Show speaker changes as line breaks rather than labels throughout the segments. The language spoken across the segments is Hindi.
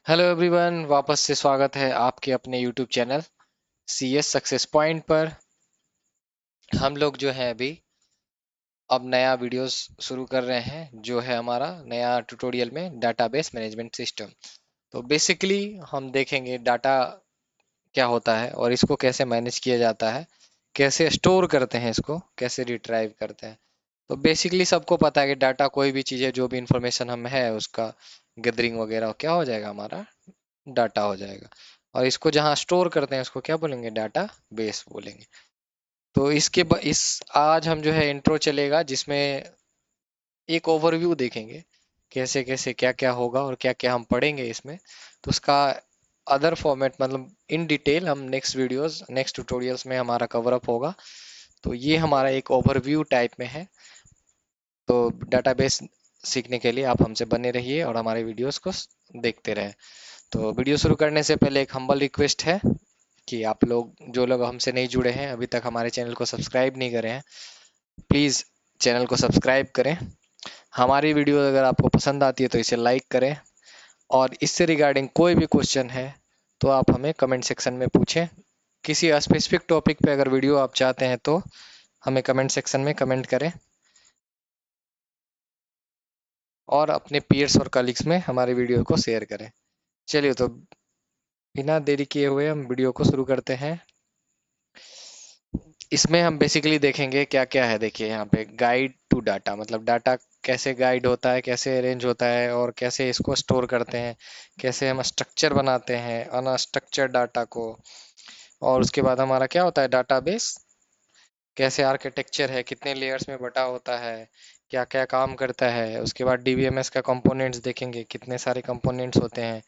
हेलो एवरीवन, वापस से स्वागत है आपके अपने YouTube channel CS success point पर। हम लोग जो है अभी अब नया वीडियोस शुरू कर रहे हैं, जो है हमारा नया ट्यूटोरियल में डाटाबेस मैनेजमेंट सिस्टम। तो बेसिकली हम देखेंगे डाटा क्या होता है और इसको कैसे मैनेज किया जाता है, कैसे स्टोर करते हैं, इसको कैसे रिट्राइव करते हैं। तो बेसिकली सबको पता है कि डाटा कोई भी चीज़ है, जो भी इंफॉर्मेशन हम है उसका गैदरिंग वगैरह क्या हो जाएगा, हमारा डाटा हो जाएगा। और इसको जहाँ स्टोर करते हैं उसको क्या बोलेंगे, डाटा बेस बोलेंगे। तो इस आज हम जो है इंट्रो चलेगा, जिसमें एक ओवरव्यू देखेंगे कैसे कैसे क्या क्या होगा और क्या क्या हम पढ़ेंगे इसमें। तो उसका अदर फॉर्मेट मतलब इन डिटेल हम नेक्स्ट वीडियोस नेक्स्ट ट्यूटोरियल्स में हमारा कवर अप होगा। तो ये हमारा एक ओवरव्यू टाइप में है। तो डाटाबेस सीखने के लिए आप हमसे बने रहिए और हमारे वीडियोस को देखते रहें। तो वीडियो शुरू करने से पहले एक हम्बल रिक्वेस्ट है कि आप लोग जो लोग हमसे नहीं जुड़े हैं, अभी तक हमारे चैनल को सब्सक्राइब नहीं करे हैं, प्लीज़ चैनल को सब्सक्राइब करें। हमारी वीडियो अगर आपको पसंद आती है तो इसे लाइक करें, और इससे रिगार्डिंग कोई भी क्वेश्चन है तो आप हमें कमेंट सेक्शन में पूछें। किसी स्पेसिफिक टॉपिक पे अगर वीडियो आप चाहते हैं तो हमें कमेंट सेक्शन में कमेंट करें, और अपने पीयर्स और कलीग्स में हमारे वीडियो को शेयर करें। चलिए, तो बिना देरी किए हुए हम वीडियो को शुरू करते हैं। इसमें हम बेसिकली देखेंगे क्या क्या है। देखिए यहाँ पे गाइड टू डाटा, मतलब डाटा कैसे गाइड होता है, कैसे अरेंज होता है, और कैसे इसको स्टोर करते हैं, कैसे हम स्ट्रक्चर बनाते हैं अनस्ट्रक्चर्ड डाटा को। और उसके बाद हमारा क्या होता है डाटाबेस, कैसे आर्किटेक्चर है, कितने लेयर्स में बटा होता है, क्या क्या काम करता है। उसके बाद DBMS का कंपोनेंट्स देखेंगे, कितने सारे कंपोनेंट्स होते हैं,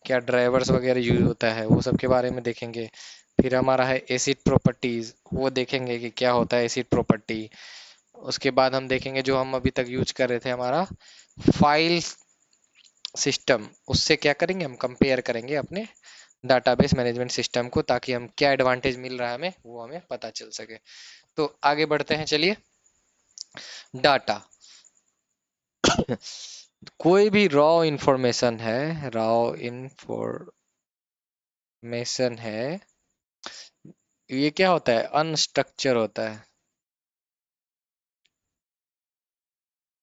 क्या ड्राइवर्स वगैरह यूज होता है, वो सब के बारे में देखेंगे। फिर हमारा है एसिड प्रॉपर्टीज, वो देखेंगे कि क्या होता है एसिड प्रॉपर्टी। उसके बाद हम देखेंगे जो हम अभी तक यूज कर रहे थे, हमारा फाइल सिस्टम, उससे क्या करेंगे, हम कंपेयर करेंगे अपने डाटाबेस मैनेजमेंट सिस्टम को, ताकि हम क्या एडवांटेज मिल रहा है हमें वो हमें पता चल सके। तो आगे बढ़ते हैं, चलिए। डाटा कोई भी रॉ इंफॉर्मेशन है, रॉ इंफॉर्मेशन है, ये क्या होता है, अनस्ट्रक्चर होता है,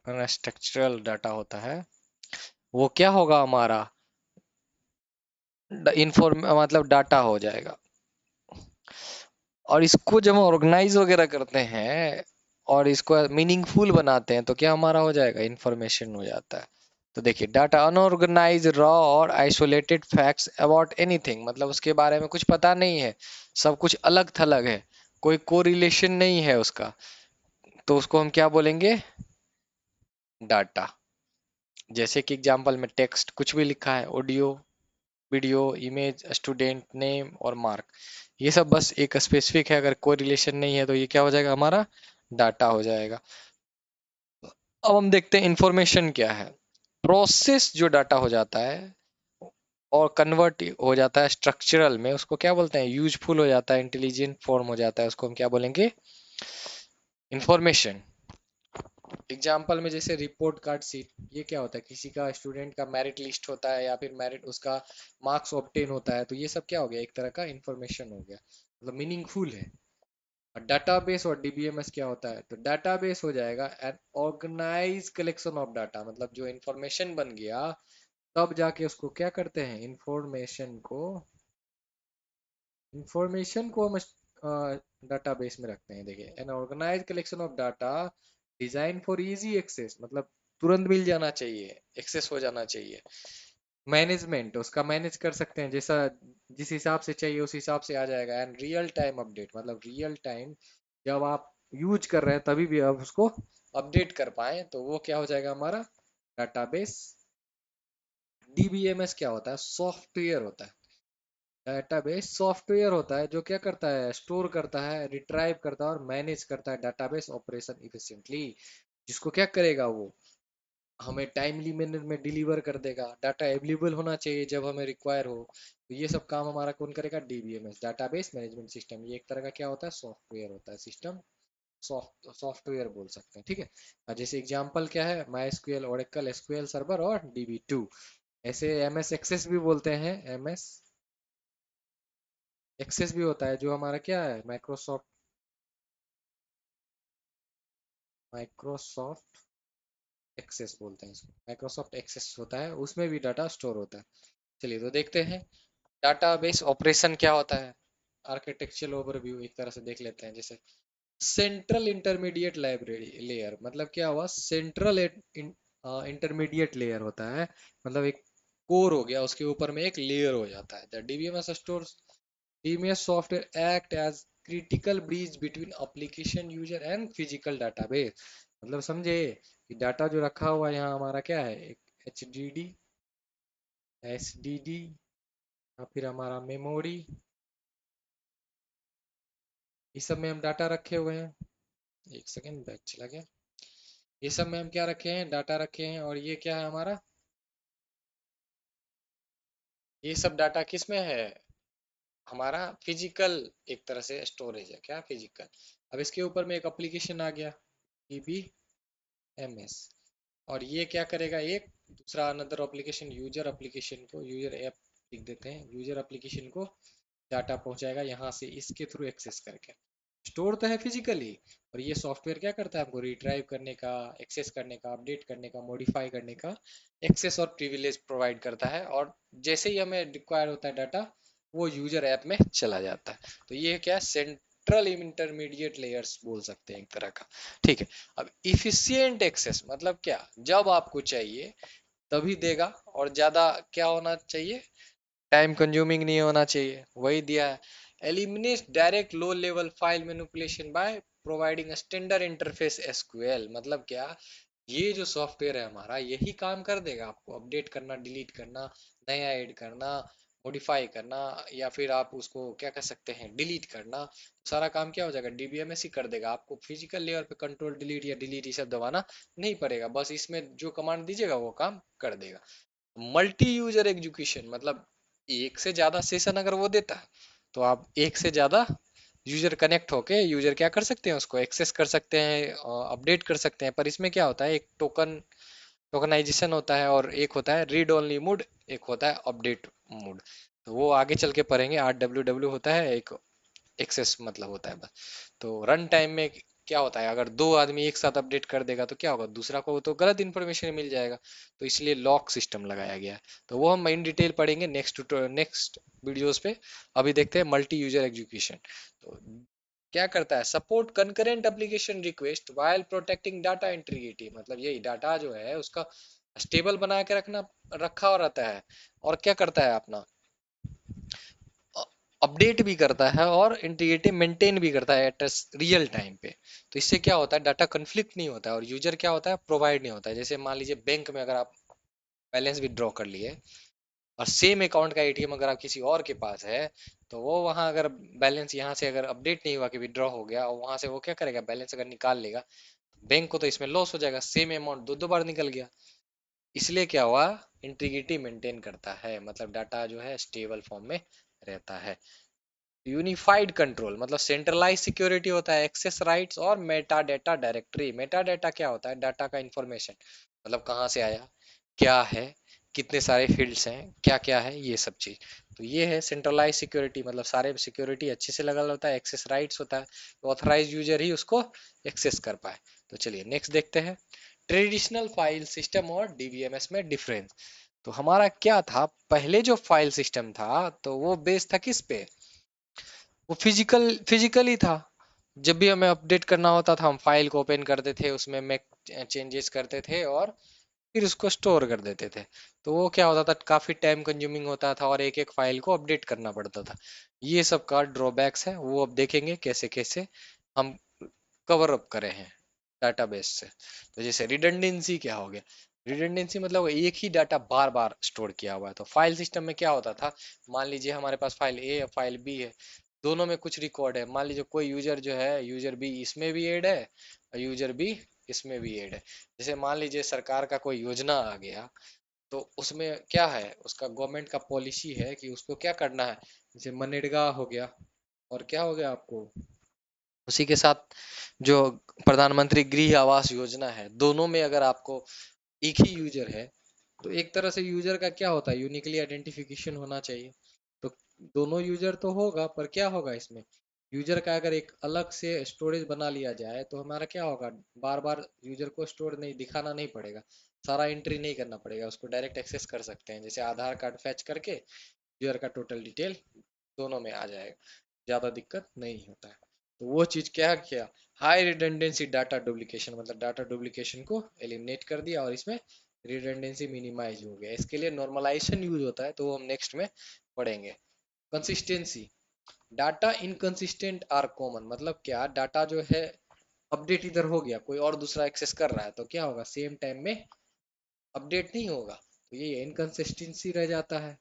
अनस्ट्रक्चरल डाटा होता है। वो क्या होगा, हमारा इंफॉर्म मतलब डाटा हो जाएगा। और इसको जब हम ऑर्गेनाइज वगैरह करते हैं और इसको मीनिंगफुल बनाते हैं तो क्या हमारा हो जाएगा, इंफॉर्मेशन हो जाता है। तो देखिए, डाटा अनऑर्गेनाइज रॉ और आइसोलेटेड फैक्ट्स अबाउट एनीथिंग, मतलब उसके बारे में कुछ पता नहीं है, सब कुछ अलग थलग है, कोई कोरिलेशन नहीं है उसका, तो उसको हम क्या बोलेंगे, डाटा। जैसे कि एग्जांपल में टेक्स्ट कुछ भी लिखा है, audio, video, image, student name और मार्क, ये सब बस एक स्पेसिफिक है, अगर कोई रिलेशन नहीं है तो ये क्या हो जाएगा, हमारा डाटा हो जाएगा। अब हम देखते हैं इंफॉर्मेशन क्या है। प्रोसेस जो डाटा हो जाता है और कन्वर्ट हो जाता है स्ट्रक्चरल में, उसको क्या बोलते हैं, यूजफुल हो जाता है, इंटेलिजेंट फॉर्म हो जाता है, उसको हम क्या बोलेंगे, इंफॉर्मेशन। एग्जाम्पल में जैसे रिपोर्ट कार्ड शीट, ये क्या होता है, किसी का स्टूडेंट का मेरिट लिस्ट होता है या फिर मेरिट उसका मार्क्स ऑब्टेन होता है, तो ये सब क्या हो गया, एक तरह का इंफॉर्मेशन हो गया, मतलब मीनिंगफुल है। और डाटाबेस और DBMS क्या होता है, तो डाटाबेस हो जाएगा an organise collection of data, मतलब जो इंफॉर्मेशन बन गया तब जाके उसको क्या करते हैं, इंफॉर्मेशन को हम डाटाबेस में रखते हैं। देखिए, an organise collection of data design for easy access, मतलब तुरंत मिल जाना चाहिए, एक्सेस हो जाना चाहिए। मैनेजमेंट, उसका मैनेज कर सकते हैं, जैसा जिस हिसाब से चाहिए उस हिसाब से आ जाएगा। एंड रियल टाइम अपडेट, मतलब रियल टाइम जब आप यूज कर रहे हैं तभी भी आप उसको अपडेट कर पाए, तो वो क्या हो जाएगा, हमारा डाटाबेस। DBMS क्या होता है, सॉफ्टवेयर होता है। डाटाबेस सॉफ्टवेयर होता है जो क्या करता है, स्टोर करता है, रिट्राइव करता है और मैनेज करता है डाटाबेस ऑपरेशन इफिशिएंटली। जिसको क्या करेगा, वो हमें टाइमली मैनर में डिलीवर कर देगा, डाटा अवेलेबल होना चाहिए जब हमें रिक्वायर हो। तो ये सब काम हमारा कौन करेगा, DBMS, डाटाबेस मैनेजमेंट सिस्टम। ये एक तरह का क्या होता है, सॉफ्टवेयर होता है, सिस्टम सॉफ्टवेयर बोल सकते हैं, ठीक है। जैसे एग्जांपल क्या है, माई SQL, ओरेकल SQL सर्वर और DB2। ऐसे MS एक्सेस भी बोलते हैं, MS एक्सेस भी होता है, जो हमारा क्या है, माइक्रोसॉफ्ट एक्सेस बोलते हैं इसको, माइक्रोसॉफ्ट एक्सेस होता है, उसमें भी डाटा स्टोर होता है। चलिए तो देखते हैं डाटाबेस ऑपरेशन क्या होता है। आर्किटेक्चरल ओवरव्यू एक तरह से देख लेते हैं। जैसे सेंट्रल इंटरमीडिएट लाइब्रेरी लेयर, मतलब क्या हुआ, सेंट्रल इंटरमीडिएट लेयर होता है, मतलब एक कोर हो गया, उसके ऊपर में एक लेयर हो जाता है। The DBMS stores, DBMS software act as critical bridge between application user and physical database. मतलब समझे कि डाटा जो रखा हुआ है यहाँ हमारा क्या है, एक HDD, SDD, या फिर हमारा मेमोरी, इस सब में हम डाटा रखे हुए हैं। एक सेकेंड, बैक चला गया। ये सब में हम क्या रखे हैं, डाटा रखे हैं, और ये क्या है हमारा, ये सब डाटा किस में है, हमारा फिजिकल, एक तरह से स्टोरेज है, क्या फिजिकल। अब इसके ऊपर में एक एप्लीकेशन आ गया, DBMS, और ये क्या करेगा, एक दूसरा अनदर एप्लीकेशन, यूजर एप्लीकेशन को, यूजर ऐप लिख देते हैं, यूजर एप्लीकेशन को डाटा पहुंचाएगा यहाँ से, इसके थ्रू एक्सेस करके। स्टोर तो है फिजिकली, और ये सॉफ्टवेयर क्या करता है, आपको रिट्राइव करने का, एक्सेस करने का, अपडेट करने का, मॉडिफाई करने का एक्सेस और प्रिविलेज प्रोवाइड करता है, और जैसे ही हमें रिक्वायर होता है डाटा, वो यूजर ऐप में चला जाता है। तो ये क्या, सेंट्रल इंटरमीडिएट लेयर्स बोल सकते हैं एक तरह का। ठीक है। अब इफिशियंट एक्सेस मतलब क्या, जब आपको चाहिए तभी देगा, और ज्यादा क्या होना चाहिए, टाइम कंज्यूमिंग नहीं होना चाहिए, वही दिया है। Eliminate direct low level file manipulation by providing standard interface SQL। मतलब क्या, ये जो सॉफ्टवेयर है हमारा, यही काम कर देगा, आपको अपडेट करना, डिलीट करना, नया ऐड करना, मॉडिफाई करना, या फिर आप उसको क्या कर सकते हैं, डिलीट करना, सारा काम क्या हो जाएगा, DBMS ही कर देगा। आपको फिजिकल लेयर पे कंट्रोल डिलीट या डिलीट ये सब दबाना नहीं पड़ेगा, बस इसमें जो कमांड दीजिएगा वो काम कर देगा। मल्टी यूजर एग्जीक्यूशन मतलब एक से ज्यादा सेशन अगर वो देता है, तो आप एक से ज्यादा यूजर कनेक्ट होके यूजर क्या कर सकते हैं, उसको एक्सेस कर सकते हैं, अपडेट कर सकते हैं। पर इसमें क्या होता है, एक टोकनाइजेशन होता है, और एक होता है रीड ओनली मोड, एक होता है अपडेट मोड। तो वो आगे चल के पढ़ेंगे। RWW होता है एक, एक्सेस मतलब होता है बस। तो रन टाइम में क्या होता है, अगर दो आदमी एक साथ अपडेट कर देगा तो क्या होगा, दूसरा को तो गलत इन्फॉर्मेशन मिल जाएगा, तो इसलिए लॉक सिस्टम लगाया गया है। तो वो हम इन डिटेल पढ़ेंगे नेक्स्ट वीडियोस पे। अभी देखते हैं मल्टी यूजर एग्जीक्यूशन। तो क्या करता है, support concurrent application request while protecting data integrity. मतलब यही डाटा जो है उसका स्टेबल बना के रखा हुआ रहता है, और क्या करता है अपना, अपडेट भी करता है और इंटीग्रिटी मेंटेन भी करता है एट रियल टाइम पे। तो इससे क्या होता है, डाटा कन्फ्लिक्ट नहीं होता है, और यूजर क्या होता है, प्रोवाइड नहीं होता है। जैसे मान लीजिए बैंक में अगर आप बैलेंस विड्रॉ कर लिए, और सेम अकाउंट का ATM अगर आप किसी और के पास है, तो वो वहां अगर बैलेंस यहाँ से अगर अपडेट नहीं हुआ कि विड्रॉ हो गया, और वहां से वो क्या करेगा, बैलेंस अगर निकाल लेगा, बैंक को तो इसमें लॉस हो जाएगा, सेम अमाउंट दो दो बार निकल गया। इसलिए क्या हुआ, इंटीग्रिटी मेंटेन करता है, मतलब डाटा जो है स्टेबल फॉर्म में रहता है। यूनिफाइड कंट्रोल मतलब सेंट्रलाइज सिक्योरिटी होता है, एक्सेस राइट्स और Meta data directory. Meta data क्या होता है, डाटा का इंफॉर्मेशन, मतलब कहाँ से आया, क्या है, कितने सारे फील्ड्स हैं, क्या क्या है, ये सब चीज। तो ये है सेंट्रलाइज सिक्योरिटी, मतलब सारे सिक्योरिटी अच्छे से लगा होता है। एक्सेस राइट्स होता है, तो ऑथराइज यूजर ही उसको एक्सेस कर पाए। तो चलिए नेक्स्ट देखते हैं, ट्रेडिशनल फाइल सिस्टम और DBMS में डिफरेंस। तो हमारा क्या था, पहले जो फाइल सिस्टम था तो वो बेस था किस पे, वो फिजिकल ही था। जब भी हमें अपडेट करना होता था, हम फाइल को ओपन करते थे, उसमें मेक चेंजेस करते थे, और फिर उसको स्टोर कर देते थे। तो वो क्या होता था, काफी टाइम कंज्यूमिंग होता था, और एक एक फाइल को अपडेट करना पड़ता था। ये सब का ड्रॉबैक्स है, वो अब देखेंगे कैसे कैसे हम कवर अप करे हैं डाटाबेस से। तो जैसे रिडंडेंसी क्या हो गया, रिडंडेंसी मतलब एक ही डाटा बार बार स्टोर किया हुआ है। तो फाइल सिस्टम में क्या होता था, मान लीजिए हमारे पास फाइल ए है, फाइल बी है, दोनों में कुछ रिकॉर्ड है। मान लीजिए कोई यूजर जो है, यूजर बी इसमें भी ऐड है, और यूजर बी इसमें भी ऐड है। जैसे मान लीजिए सरकार का कोई योजना आ गया, तो उसमें क्या है, उसका गवर्नमेंट का पॉलिसी है कि उसको क्या करना है। जैसे मनरेगा हो गया, और क्या हो गया आपको, उसी के साथ जो प्रधानमंत्री गृह आवास योजना है, दोनों में अगर आपको एक ही यूजर है, तो एक तरह से यूजर का क्या होता है, यूनिकली आइडेंटिफिकेशन होना चाहिए। तो दोनों यूजर तो होगा, पर क्या होगा इसमें, यूजर का अगर एक अलग से स्टोरेज बना लिया जाए तो हमारा क्या होगा, बार बार यूजर को स्टोर नहीं दिखाना नहीं पड़ेगा, सारा एंट्री नहीं करना पड़ेगा, उसको डायरेक्ट एक्सेस कर सकते हैं, जैसे आधार कार्ड फैच करके यूजर का टोटल डिटेल दोनों में आ जाएगा, ज्यादा दिक्कत नहीं होता है। तो वो चीज क्या किया, हाई रिडंडेंसी डाटा डुप्लीकेशन, मतलब डाटा डुप्लीकेशन को एलिमिनेट कर दिया और इसमें रिडंडेंसी मिनिमाइज हो गया। इसके लिए नॉर्मलाइजेशन यूज होता है, तो वो हम नेक्स्ट में पढ़ेंगे। Consistency, data inconsistent are common, मतलब क्या, डाटा जो है अपडेट इधर हो गया, कोई और दूसरा एक्सेस कर रहा है तो क्या होगा, सेम टाइम में अपडेट नहीं होगा, तो ये इनकंसिस्टेंसी रह जाता है।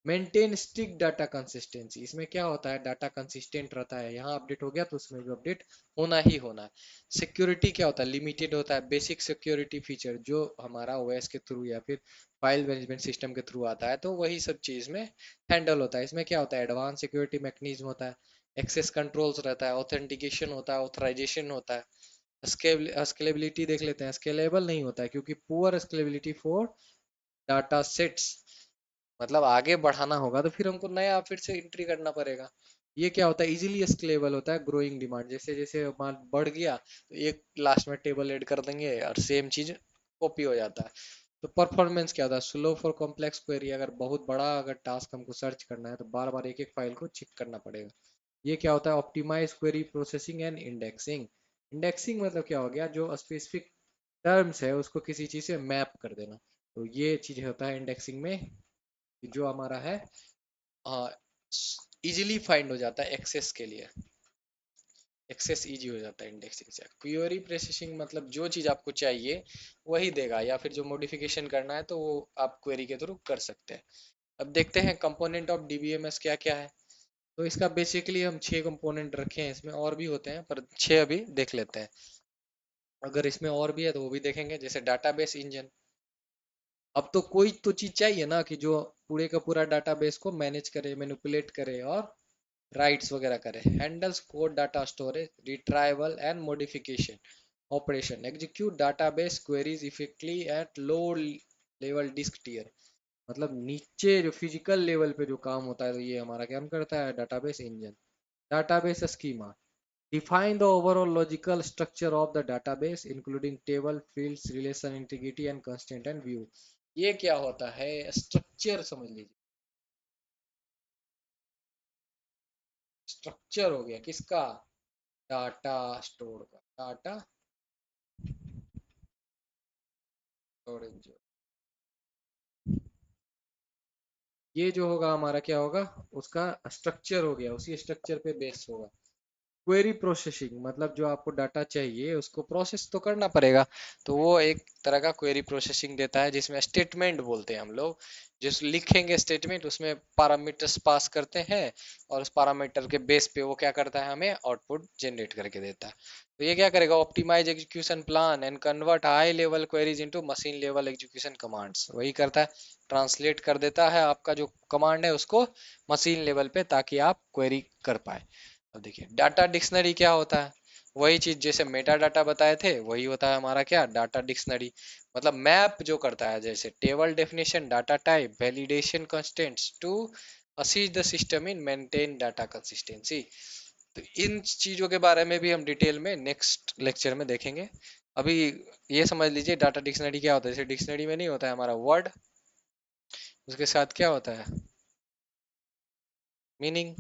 मेंटेन स्ट्रिक्ट डाटा कंसिस्टेंसी, इसमें क्या होता है, डाटा कंसिस्टेंट रहता है, यहाँ अपडेट हो गया तो उसमें भी अपडेट होना ही होना है। सिक्योरिटी क्या होता है, लिमिटेड होता है, बेसिक सिक्योरिटी फीचर जो हमारा ओएस के थ्रू या फिर फाइल मैनेजमेंट सिस्टम के थ्रू आता है, तो वही सब चीज में हैंडल होता है। इसमें क्या होता है, एडवांस सिक्योरिटी मैकेनिज्म होता है, एक्सेस कंट्रोल्स रहता है, ऑथेंटिकेशन होता है, ऑथराइजेशन होता है। स्केलेबिलिटी देख लेते हैं, स्केलेबल नहीं होता है क्योंकि poor scalability for data sets, मतलब आगे बढ़ाना होगा तो फिर हमको नया फिर से एंट्री करना पड़ेगा। ये क्या होता है, इजीली स्केलेबल होता है, ग्रोइंग डिमांड, जैसे जैसे मान बढ़ गया तो एक लास्ट में टेबल ऐड कर देंगे और सेम चीज कॉपी हो जाता है। तो परफॉर्मेंस क्या होता है, स्लो फॉर कॉम्प्लेक्स क्वेरी, अगर बहुत बड़ा अगर टास्क हमको सर्च करना है तो बार बार एक एक फाइल को चेक करना पड़ेगा। ये क्या होता है, optimise query processing and indexing. Indexing मतलब क्या हो गया, जो स्पेसिफिक टर्म्स है उसको किसी चीज से मैप कर देना, तो ये चीज होता है इंडेक्सिंग में, जो हमारा है इजीली फाइंड हो जाता है एक्सेस के लिए, एक्सेस इजी हो जाता है इंडेक्सिंग से। क्वेरी प्रोसेसिंग मतलब जो चीज आपको चाहिए वही देगा, या फिर जो मॉडिफिकेशन करना है तो वो आप क्वेरी के थ्रू कर सकते हैं। अब देखते हैं कंपोनेंट ऑफ डीबीएमएस क्या क्या है। तो इसका बेसिकली हम 6 कंपोनेंट रखे हैं, इसमें और भी होते हैं पर 6 अभी देख लेते हैं। अगर इसमें और भी है तो वो भी देखेंगे, जैसे डाटाबेस इंजन। अब तो कोई तो चीज चाहिए ना कि जो पूरे का पूरा डाटाबेस को मैनेज करे, मैनिपुलेट करे और राइट्स वगैरह करे। Handles code data storage, retrieval and modification operation, execute database queries effectively at low level disk tier, मतलब नीचे जो फिजिकल लेवल पे जो काम होता है तो ये हमारा काम करता है database engine. Database schema, define the overall logical structure of the database including table, fields, relation, integrity and constant and view। ये क्या होता है, स्ट्रक्चर समझ लीजिए, स्ट्रक्चर हो गया किसका, डाटा स्टोर का, डाटा स्टोरेज। ये जो होगा हमारा क्या होगा, उसका स्ट्रक्चर हो गया, उसी स्ट्रक्चर पे बेस होगा। क्वेरी प्रोसेसिंग मतलब जो आपको डाटा चाहिए उसको प्रोसेस तो करना पड़ेगा, तो वो एक तरह का क्वेरी प्रोसेसिंग देता है, जिसमें स्टेटमेंट बोलते हैं हम लोग, जिस लिखेंगे स्टेटमेंट उसमें पैरामीटर्स पास करते हैं और उस पैरामीटर के बेस पे वो क्या करता है, हमें आउटपुट जनरेट करके देता है। तो ये क्या करेगा, optimize execution plan and convert high level queries into machine level execution commands, वही करता है, ट्रांसलेट कर देता है आपका जो कमांड है उसको मशीन लेवल पे, ताकि आप क्वेरी कर पाए। अब देखिए डाटा डिक्शनरी क्या होता है, वही चीज जैसे मेटा डाटा बताए थे वही होता है हमारा क्या, डाटा डिक्शनरी, मतलब मैप जो करता है, जैसे table definition, data type, validation constants to assist the system in maintain data consistency. तो इन चीजों के बारे में भी हम डिटेल में नेक्स्ट लेक्चर में देखेंगे। अभी ये समझ लीजिए डाटा डिक्शनरी क्या होता है, जैसे डिक्शनरी में नहीं होता है हमारा वर्ड, उसके साथ क्या होता है, मीनिंग।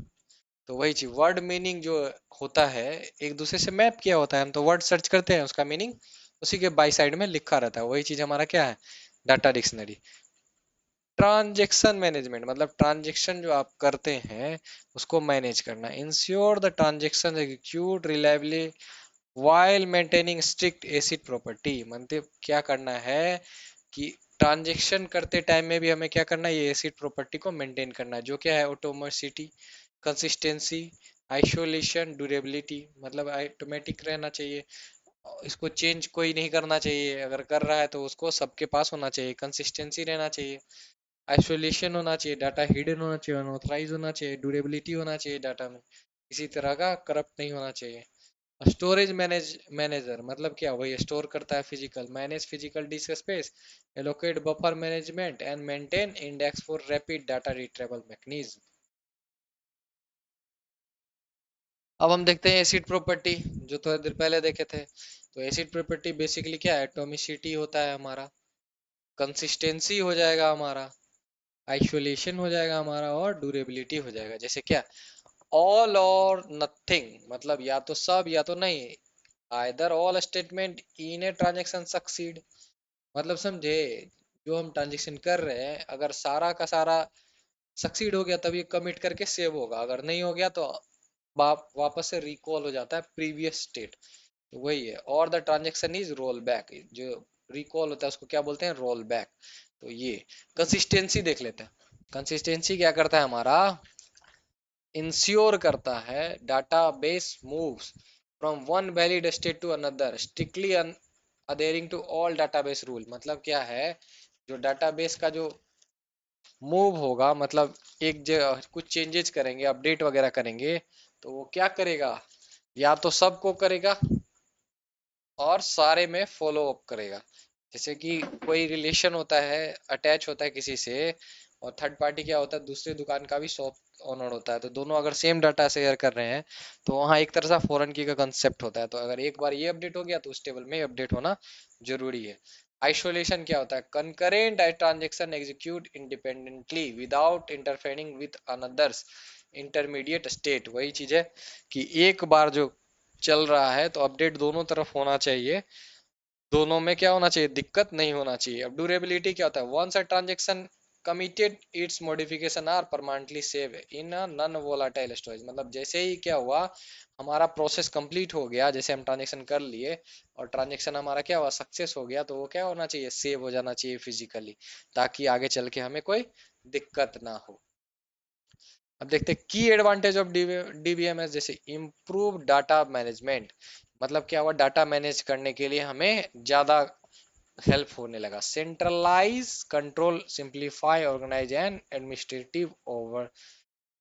तो वही चीज वर्ड मीनिंग जो होता है एक दूसरे से मैप किया होता है, हम तो वर्ड सर्च करते हैं उसका मीनिंग उसी के बाई साइड में लिखा रहता है, वही चीज हमारा क्या है, डाटा डिक्शनरी। ट्रांजेक्शन मैनेजमेंट मतलब ट्रांजेक्शन जो आप करते हैं उसको मैनेज करना, ensure the transaction execute reliably while maintaining strict acid property, मतलब क्या करना है कि ट्रांजेक्शन करते टाइम में भी हमें क्या करना है, ये एसिड प्रॉपर्टी को मेंटेन करना है, जो क्या है, ऑटोमेसिटी, कंसिस्टेंसी, आइसोलेशन, ड्यूरेबिलिटी, मतलब ऑटोमेटिक रहना चाहिए, इसको चेंज कोई नहीं करना चाहिए, अगर कर रहा है तो उसको सबके पास होना चाहिए, कंसिस्टेंसी रहना चाहिए, आइसोलेशन होना चाहिए, डाटा हिडन होना चाहिए, अनऑथराइज होना चाहिए, ड्यूरेबिलिटी होना चाहिए डाटा में, किसी तरह का करप्ट नहीं होना चाहिए। स्टोरेज मैनेजर मतलब क्या, वही स्टोर करता है physical, manage physical disc space, allocate buffer management and maintain index for rapid data retrieval mechanism. अब हम देखते हैं एसिड प्रॉपर्टी, जो थोड़ी देर पहले देखे थे। तो एसिड प्रॉपर्टी बेसिकली क्या है, एटॉमिसिटी होता है हमारा, कंसिस्टेंसी हो जाएगा हमारा, आइसोलेशन हो जाएगा हमारा, और ड्यूरेबिलिटी हो जाएगा। जैसे क्या, ऑल और नथिंग मतलब या तो सब या तो नहीं, either all statement in a transaction succeed, मतलब समझे, जो हम ट्रांजेक्शन कर रहे हैं अगर सारा का सारा सक्सीड हो गया तब ये कमिट करके सेव होगा, अगर नहीं हो गया तो वापस से रिकॉल हो जाता है प्रीवियस स्टेट। तो वही है, और the transaction is roll back, जो रिकॉल होता है उसको क्या बोलते हैं, रोल बैक। तो ये कंसिस्टेंसी देख लेते हैं। कंसिस्टेंसी क्या करता है हमारा, इंश्योर करता है database moves from one valid state to another strictly adhering to all database rule। मतलब क्या है, जो database का जो मूव होगा, मतलब एक जगह कुछ चेंजेस करेंगे, अपडेट वगैरह करेंगे, तो वो क्या करेगा, या तो सबको करेगा और सारे में फॉलो अप करेगा। जैसे कि कोई रिलेशन होता है, अटैच होता है किसी से, और थर्ड पार्टी क्या होता है, दूसरी दुकान का भी शॉप ओनर होता है, तो दोनों अगर सेम डाटा शेयर कर रहे हैं तो वहाँ एक तरह से फॉरेन की का कंसेप्ट होता है। तो अगर एक बार ये अपडेट हो गया तो उस टेबल में अपडेट होना जरूरी है। आइसोलेशन क्या होता है, concurrent transaction execute independently without interfering with another's intermediate state. वही चीज है कि एक बार जो चल रहा है तो अपडेट दोनों तरफ होना चाहिए, दोनों में क्या होना चाहिए, दिक्कत नहीं होना चाहिए। अब ड्यूरेबिलिटी क्या होता है, once a transaction committed its modification are permanently save in a non volatile storage. मतलब जैसे ही क्या हुआ, हमारा प्रोसेस कंप्लीट हो गया, जैसे हम ट्रांजेक्शन कर लिए और ट्रांजेक्शन हमारा क्या हुआ, सक्सेस हो गया, तो वो क्या होना चाहिए, सेव हो जाना चाहिए फिजिकली, ताकि आगे चल के हमें कोई दिक्कत ना हो। अब देखते हैं की एडवांटेज ऑफ डीबीएमएस, जैसे इम्प्रूव डाटा मैनेजमेंट। मतलब क्या हुआ, डाटा मैनेज करने के लिए हमें ज्यादा हेल्प होने लगा। Centralize control, simplify, organize and administrative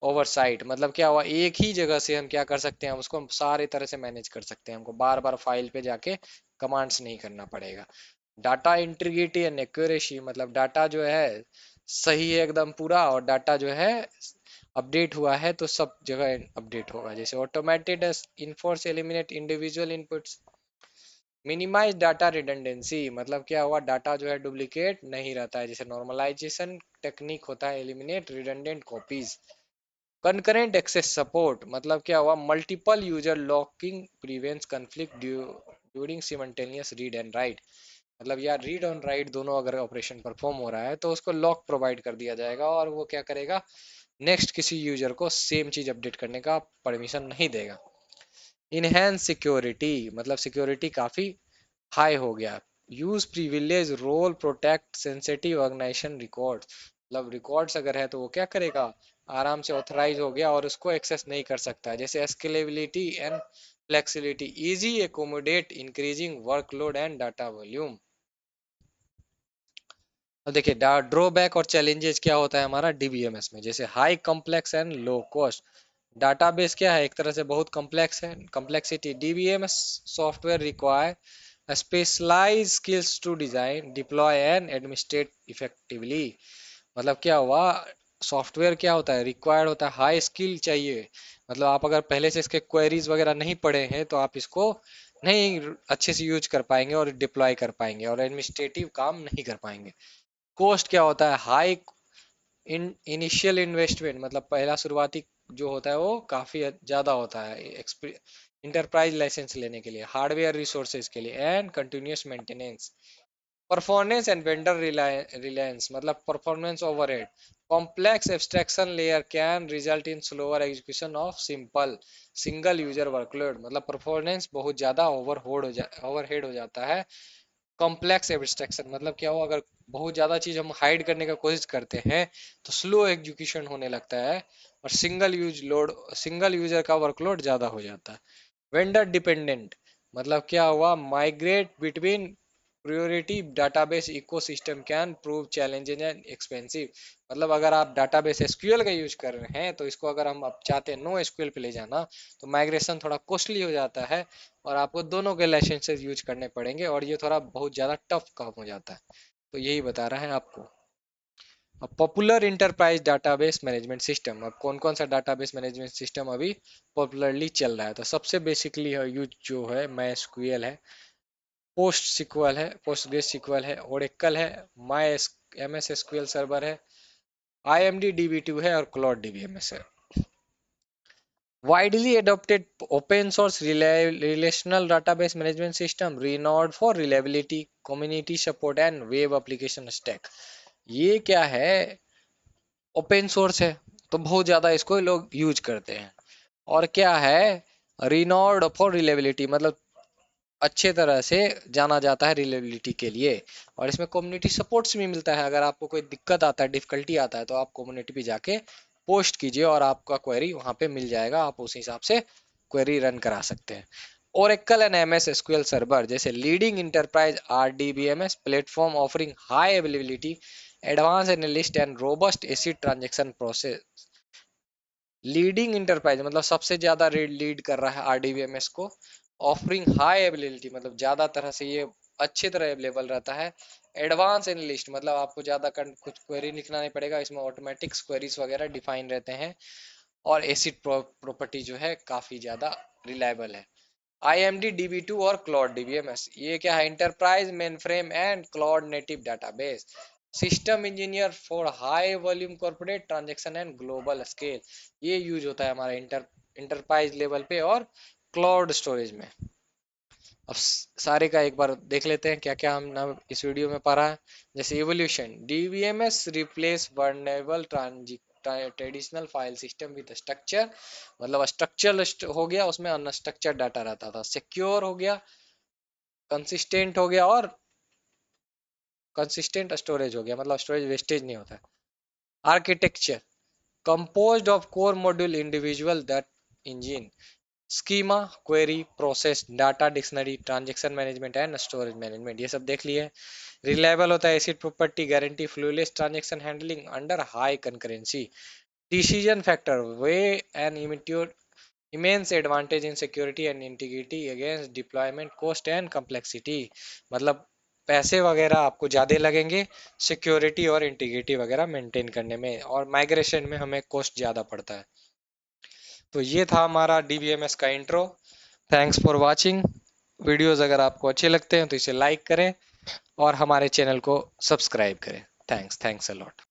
oversight. मतलब क्या हुआ, एक ही जगह से हम क्या कर सकते हैं, उसको हम सारे तरह से मैनेज कर सकते हैं, हमको बार बार फाइल पे जाके कमांड्स नहीं करना पड़ेगा। डाटा इंटीग्रिटी एंड एक्यूरेसी, मतलब डाटा जो है सही है एकदम पूरा, और डाटा जो है अपडेट हुआ है तो सब जगह अपडेट होगा। जैसे automated enforce eliminate individual inputs, minimize data redundancy, मतलब क्या हुआ, डाटा जो है डुप्लीकेट नहीं रहता है। जैसे नॉर्मलाइजेशन टेक्निक होता है, eliminate redundant copies. Concurrent access support, मतलब क्या हुआ, multiple user locking prevents conflict during simultaneous read and write. मतलब यार रीड ऑन राइट दोनों अगर ऑपरेशन परफॉर्म हो रहा है तो उसको लॉक प्रोवाइड कर दिया जाएगा, और वो क्या करेगा, नेक्स्ट किसी यूजर को सेम चीज अपडेट करने का परमिशन नहीं देगा। इनहेंस सिक्योरिटी, मतलब सिक्योरिटी काफी हाई हो गया। Use privilege role protect sensitive organization records, मतलब रिकॉर्ड्स अगर है तो वो क्या करेगा, आराम से ऑथराइज हो गया और उसको एक्सेस नहीं कर सकता है। जैसे scalability and flexibility, easy accommodate increasing workload and data volume. अब देखिए ड्रॉबैक और चैलेंजेस क्या होता है हमारा डीबीएमएस में। जैसे high complex and low cost, database क्या है, एक तरह से बहुत कॉम्प्लेक्स है, complexity. DBMS software require specialize skills to design, deploy and administrate effectively. मतलब क्या हुआ, सॉफ्टवेयर क्या होता है, रिक्वायर्ड होता है, हाई स्किल चाहिए। मतलब आप अगर पहले से इसके क्वेरीज वगैरह नहीं पढ़े हैं तो आप इसको नहीं अच्छे से यूज कर पाएंगे और डिप्लॉय कर पाएंगे, और एडमिनिस्ट्रेटिव काम नहीं कर पाएंगे। कॉस्ट क्या होता है, हाई इनिशियल इन्वेस्टमेंट, मतलब पहला शुरुआती जो होता है वो काफी ज्यादा होता है इंटरप्राइज लाइसेंस लेने के लिए, हार्डवेयर रिसोर्सेज के लिए, and continuous maintenance. Performance and vendor reliance, मतलब performance overhead, complex abstraction layer can result in slower execution of simple single user workload. मतलब परफॉर्मेंस बहुत ज्यादा ओवरहेड हो जाता है। कॉम्प्लेक्स एब्स्ट्रैक्शन मतलब क्या हो, अगर बहुत ज्यादा चीज हम हाइड करने का कोशिश करते हैं तो स्लो एग्जीक्यूशन होने लगता है, और सिंगल यूजर का वर्कलोड ज्यादा हो जाता है। वेंडर डिपेंडेंट, मतलब क्या हुआ, migrate between priority database ecosystem can prove challenging and expensive. मतलब अगर आप डाटाबेस एसक्यूएल का यूज कर रहे हैं तो इसको अगर हम अब चाहते हैं नो एसक्यूएल पे ले जाना तो माइग्रेशन थोड़ा कॉस्टली हो जाता है और आपको दोनों के लाइसेंसेस यूज करने पड़ेंगे और ये थोड़ा बहुत ज़्यादा टफ काम हो जाता है। तो यही बता रहा है आपको। अब popular enterprise database management system, अब कौन कौन सा डाटाबेस मैनेजमेंट सिस्टम अभी पॉपुलरली चल रहा है, तो सबसे बेसिकली यूज जो है MySQL है, पोस्ट सिक्वल है, पोस्टग्रेस सिक्वल है, ओरेकल है, माई MS SQL सर्वर है, IMD DB2 है और क्लाउड DBMS है। Widely adopted open source relational database management system renowned for reliability, community support and web application stack। ये क्या है, ओपन सोर्स है तो बहुत ज्यादा इसको लोग यूज करते हैं। और क्या है, रिनॉर्ड फॉर रिलेबिलिटी, मतलब अच्छे तरह से जाना जाता है रिलेबिलिटी के लिए। और इसमें कम्युनिटी सपोर्ट्स भी मिलता है, अगर आपको कोई दिक्कत आता है, डिफिकल्टी आता है तो आप कम्युनिटी पे जाके पोस्ट कीजिए और आपका क्वेरी वहां पे मिल जाएगा, आप उस हिसाब से क्वेरी रन करा सकते हैं। Oracle and MS SQL server जैसे leading enterprise RDBMS platform offering high availability, advance analyst and robust ACID transaction process. Leading enterprise मतलब सबसे ज्यादा लीड कर रहा है RDBMS को। ऑफरिंग हाई अवेलेबिलिटी मतलब ज्यादा तरह से ये अच्छी तरह अवेलेबल रहता है। एडवांस एनालिस्ट मतलब आपको ज्यादा कुछ क्वेरी लिखना नहीं पड़ेगा, इसमें ऑटोमेटिक क्वेरीज वगैरह डिफाइन रहते हैं। और एसिड प्रॉपर्टी जो है काफी ज्यादा रिलायबल है। IMD DB2 और क्लाउड DBMS, ये क्या है, enterprise mainframe and cloud native database system engineer for high volume corporate transaction and global scale. ये यूज होता है हमारा इंटरप्राइज लेवल पे और क्लाउड स्टोरेज में। अब सारे का एक बार देख लेते हैं क्या क्या हम इस वीडियो में पढ़ा है। जैसे evolution, DBMS replace vulnerable traditional file system with structure, मतलब स्ट्रक्चर हो गया, उसमें अनस्ट्रक्चर डाटा रहता था। सिक्योर हो गया, कंसिस्टेंट हो गया और कंसिस्टेंट स्टोरेज हो गया, मतलब स्टोरेज वेस्टेज नहीं होता। Architecture composed of core module individual that engine schema, query, process, data dictionary, transaction management and storage management, ये सब देख लिए। रिलायबल होता है, ACID property guarantee, flawless transaction handling under high concurrency. Decision factor way and immense advantage in security and integrity against deployment cost and complexity। मतलब पैसे वगैरह आपको ज्यादा लगेंगे सिक्योरिटी और इंटीग्रिटी वगैरह मेंटेन करने में, और माइग्रेशन में हमें कॉस्ट ज्यादा पड़ता है। तो ये था हमारा DBMS का intro. Thanks for watching. Videos अगर आपको अच्छे लगते हैं तो इसे लाइक करें और हमारे चैनल को सब्सक्राइब करें। Thanks a lot.